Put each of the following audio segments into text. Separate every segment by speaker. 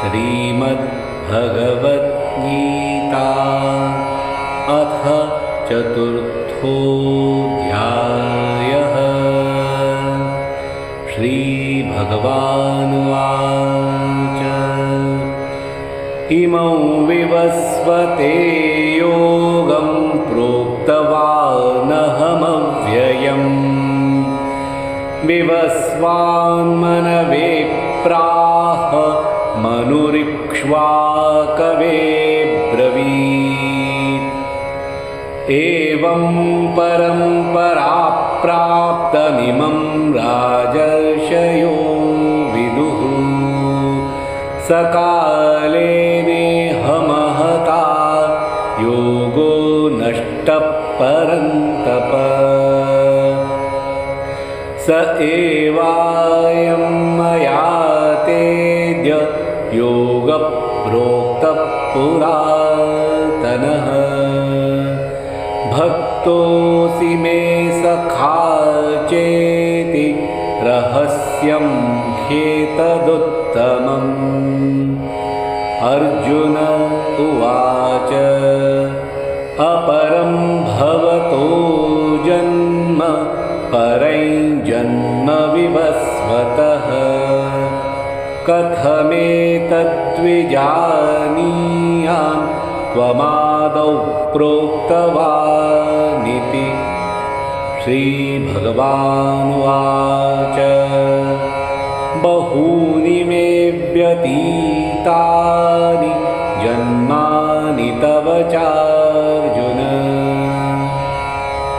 Speaker 1: श्रीमद्भगवद्गीता अथ चतुर्थोऽध्यायः। श्रीभगवानुवाच इमं विवस्वते योगं प्रोक्तवानहमव्ययम् विवस्वान्मनवे प्राह मनुरिक्ष्वाकवे ब्रवीत् एवं परम्परा प्राप्तमिमं राजर्षयो विदुः सकाले नेह महता योगो नष्टः परन्तप स एवायं मया तेद्य योगः प्रोक्तः पुरातनः भक्तोऽसि मे सखा चेति रहस्यं ह्येतदुत्तमम्। अर्जुन उवाच अपरं भवतो जन्म परं जन्म विवस्वतः कथमेतद्विजानीयां त्वमादौ प्रोक्तवानिति। श्रीभगवानुवाच बहूनि मे व्यतीतानि जन्मानि तव चार्जुन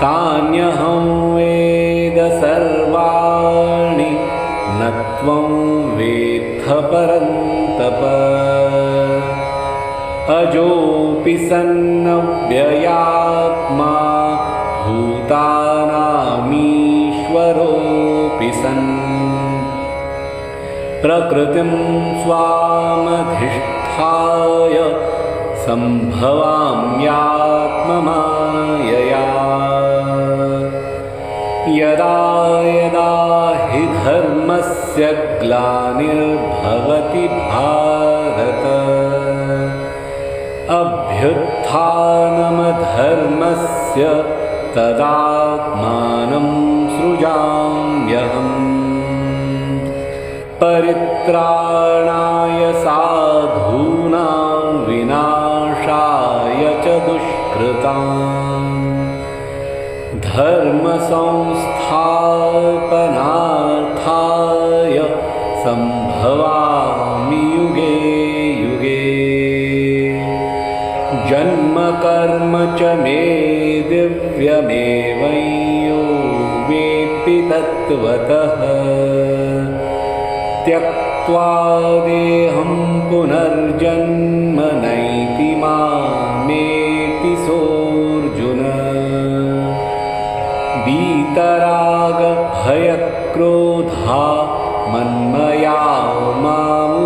Speaker 1: तान्यहं वेद सर्वाणि न त्वं वेत्थ परन्तप। अजोऽपि सन्नव्ययात्मा भूतानामीश्वरोऽपि सन् प्रकृतिं स्वामधिष्ठाय सम्भवाम्यात्ममायया यदा यदा हि धर्मस्य ग्लानिर्भवति भारत अभ्युत्थानमधर्मस्य तदात्मानं सृजाम्यहम्। परित्राणाय साधूनां विनाशाय च दुष्कृताम् धर्मसंस्थापनार्थाय सम्भवामि युगे युगे। जन्म कर्म च मे दिव्यमेवं यो वेत्ति तत्त्वतः त्यक्त्वा देहं पुनर्जन्म नैति मामेति सोऽर्जुन। वीतरागभयक्रोधा मन्मया मामुपाश्रिताः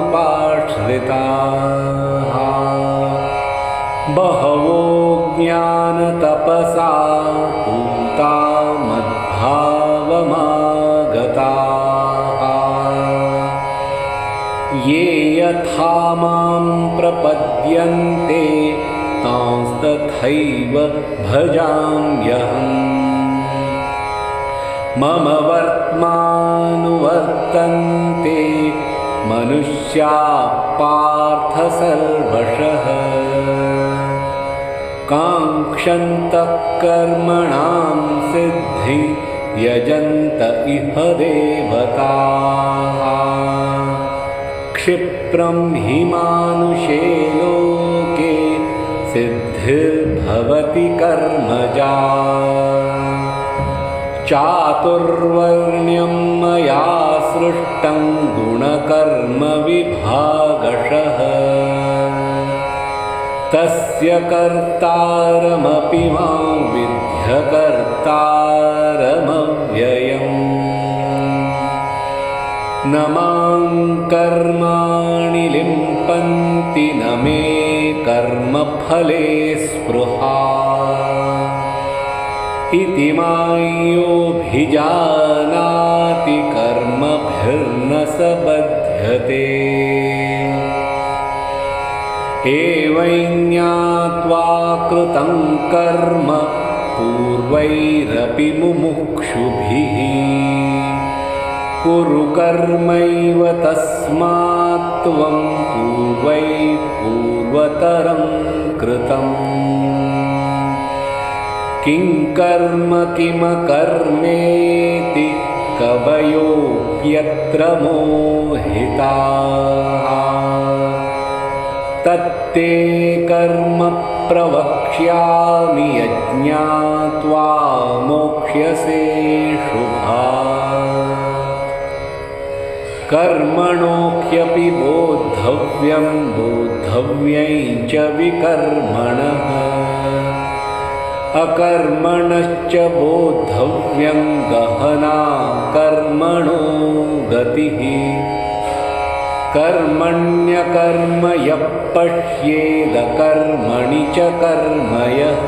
Speaker 1: बहवो ज्ञानतपसा पूता मद्भावमागताः ये यथा मां प्रपद्यन्ते तांस्तथैव भजाम्यहम्। मम वर्त्मानुवर्तन्ते मनुष्याः पार्थ सर्वशः काङ्क्षन्तः कर्मणां सिद्धिं यजन्त इह देवताः। क्षिप्रं हि मानुषे लोके सिद्धिर्भवति कर्मजा चातुर्वर्ण्यं मया सृष्टं गुणकर्म विभागशः तस्य कर्तारमपि मां विद्यकर्तारमव्ययम्। न मां कर्माणि लिम्पन्ति न मे कर्मफले स्पृहा इति मायोऽभिजानाति कर्मभिर्न स बध्यते। एवं ज्ञात्वा कृतं कर्म पूर्वैरपि मुमुक्षुभिः कुरु कर्मैव तस्मात् त्वं पूर्वतरं कृतम् किं कर्म किमकर्मेति कवयोऽप्यत्र मोहिताः तत्ते कर्म प्रवक्ष्यामि यज्ञात्वा मोक्ष्यसे शुभात् कर्मणोऽप्यपि बोद्धव्यं च विकर्मणः अकर्मणश्च बोद्धव्यं गहना कर्मणो गतिः कर्मण्यकर्म यः पश्येदकर्मणि च कर्म यः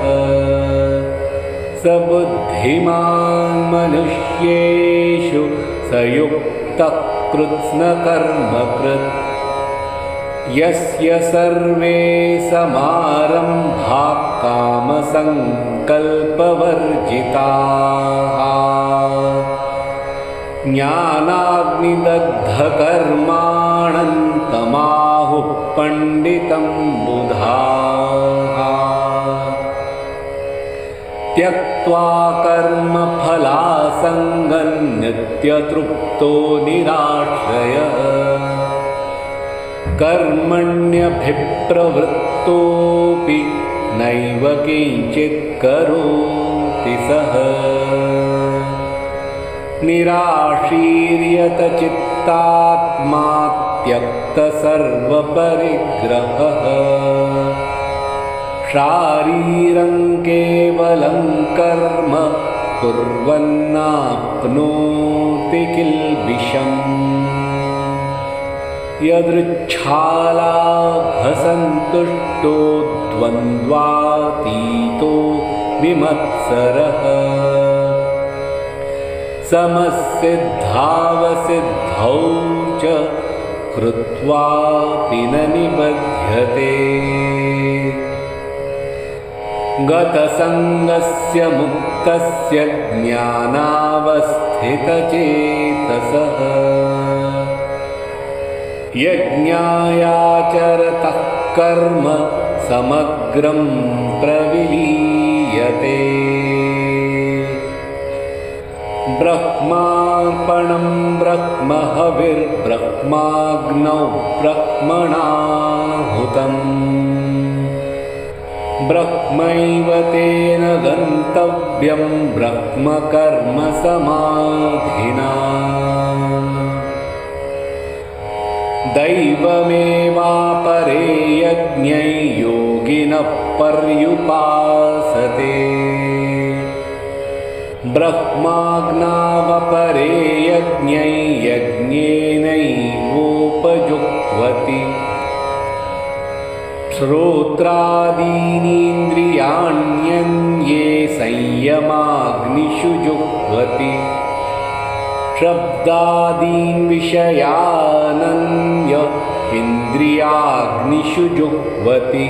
Speaker 1: स बुद्धिमान् मनुष्येषु स युक्तः कृत्स्नकर्मकृत् यस्य सर्वे समारम्भाः कामसङ्कल्पवर्जिताः ज्ञानाग्निदग्धकर्माणन्तमाहुः पण्डितं बुधाः त्यक्त्वा कर्मफलासङ्गं नित्यतृप्तो निराश्रयः कर्मण्यभिप्रवृत्तोऽपि नैव किञ्चित् करोति सः निराशीर्यतचित्तात्मा त्यक्तसर्वपरिग्रहः शारीरं केवलं कर्म कुर्वन्नाप्नोति किल्बिषम् यदृच्छालाभसन्तुष्टो द्वन्द्वातीतो विमत्सरः समसिद्धावसिद्धौ च कृत्वापि न निबध्यते गतसङ्गस्य मुक्तस्य ज्ञानावस्थितचेतसः यज्ञायाचरतः कर्म समग्रं प्रविलीयते ब्रह्मार्पणं ब्रह्महविर्ब्रह्माग्नौ ब्रह्मणाहुतम् ब्रह्मैव तेन गन्तव्यं ब्रह्मकर्म समाधिना दैवमेवापरे यज्ञै योगिनः पर्युपासते ब्रह्माग्नावपरे यज्ञै यज्ञेनैवोपजुह्वति श्रोत्रादीनीन्द्रियाण्यन्ये संयमाग्निषु जुह्वति शब्दादीन् विषयानन्य इन्द्रियाग्निषु जुह्वति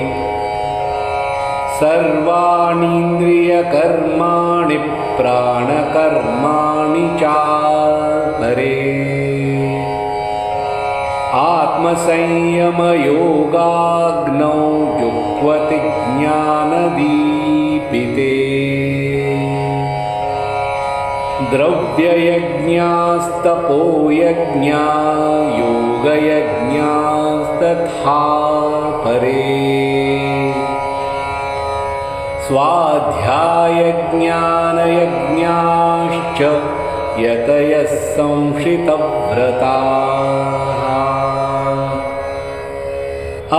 Speaker 1: सर्वाणीन्द्रियकर्माणि प्राणकर्माणि चापरे आत्मसंयमयोगाग्नौ जुह्वति ज्ञानदीपिते द्रव्ययज्ञास्तपोयज्ञा योगयज्ञास्तथा परे स्वाध्यायज्ञानयज्ञाश्च यतयः संशितव्रताः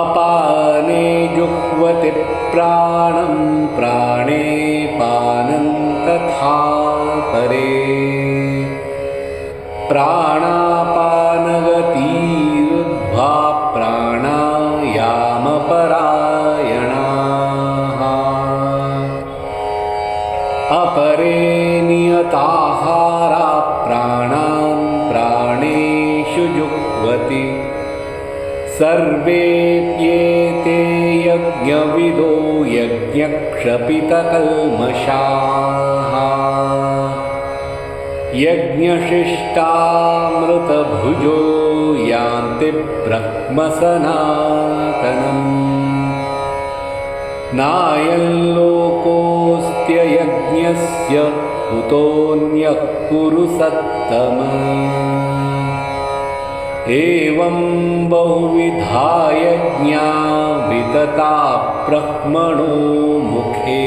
Speaker 1: अपाने जुह्वति प्राणं प्राणे पानं तथा परे प्राणापानगतिरुद्ध्वा प्राणायामपरायणाः अपरे नियताहारा प्राणान् प्राणेषु जुह्वति सर्वेऽप्येते यज्ञविदो यज्ञक्षपितकल्मषाः यज्ञशिष्टामृतभुजो यान्ति ब्रह्मसनातनम् नायं लोकोऽस्त्ययज्ञस्य कुतोऽन्यः कुरु सत्तम एवं बहुविधा यज्ञा वितता ब्रह्मणो मुखे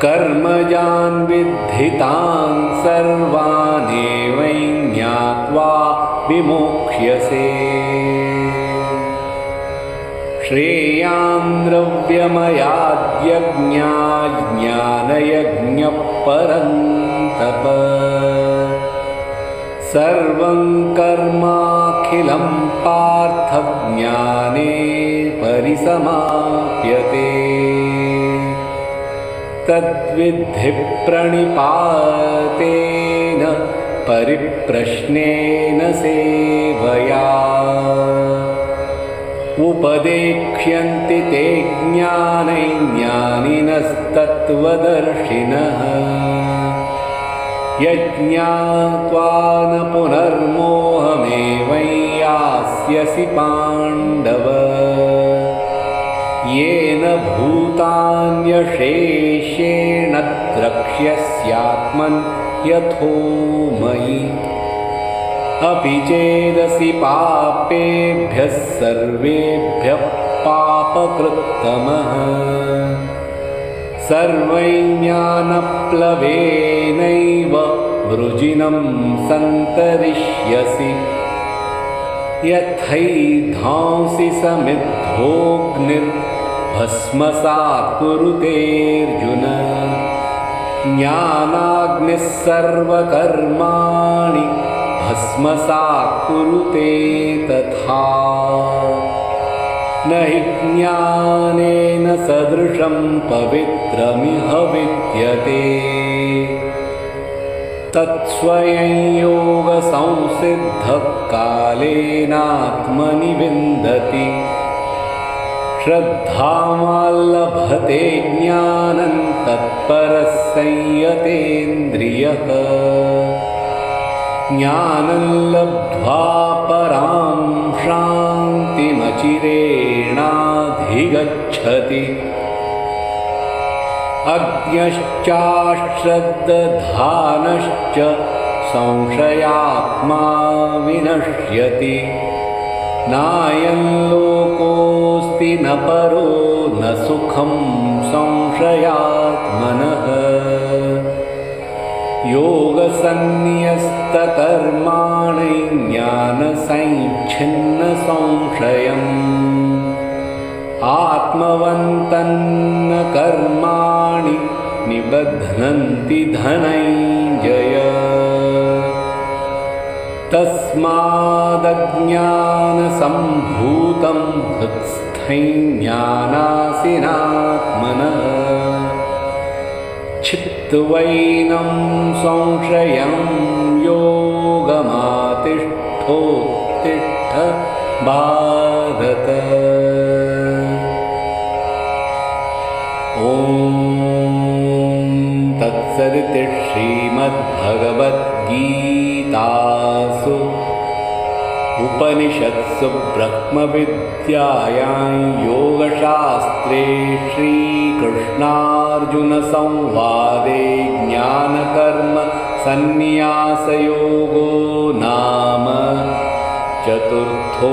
Speaker 1: कर्मजान् विद्धितान् सर्वानेवं ज्ञात्वा विमोक्ष्यसे श्रेयान् द्रव्यमयाद्यज्ञाज्ञानयज्ञः परन्तप सर्वं कर्माखिलं पार्थ ज्ञाने परिसमाप्यते तद्विद्धि प्रणिपातेन परिप्रश्नेन सेवया उपदेक्ष्यन्ति ते ज्ञानिनस्तत्त्वदर्शिनः यज्ञात्वा न पुनर्मोहमेवं यास्यसि पाण्डव येन भूतान्यशेषेण द्रक्ष्यस्यात्मन् यथो मयि अपि चेदसि पापेभ्यः सर्वेभ्यः पापकृत्तमः सर्वं ज्ञानप्लवेनैव वृजिनं सन्तरिष्यसि यथैधांसि समिद्धोऽग्निर्भस्मसात् कुरुतेऽर्जुन ज्ञानाग्निः सर्वकर्माणि भस्मसात् कुरुते तथा न हि ज्ञानेन सदृशं पवित्रमिह विद्यते तत्स्वयं योगसंसिद्धः कालेनात्मनि विन्दति श्रद्धावान् लभते ज्ञानं तत्परः संयतेन्द्रियः ज्ञानं लब्ध्वा परां शान्तिमचिरेणाधिगच्छति अज्ञश्चाश्रद्दधानश्च संशयात्मा विनश्यति नायं लोकोऽस्ति न परो न सुखं संशयात्मनः योगसन्न्यस्तकर्माणि ज्ञानसञ्छिन्नसंशयम् आत्मवन्तन्न कर्माणि निबध्नन्ति धनञ्जय तस्मादज्ञानसम्भूतं हृत्स्थं ज्ञानासिनात्मनः छित्त्वैनं संशयं योगमातिष्ठोत्तिष्ठ भारत ॐ तत्सदिति श्रीमद्भगवद्गीतासु उपनिषत्सु ब्रह्मविद्यायां योगशास्त्रे श्रीकृष्णार्जुनसंवादे ज्ञानकर्म सन्न्यासयोगो नाम चतुर्थोऽध्यायः।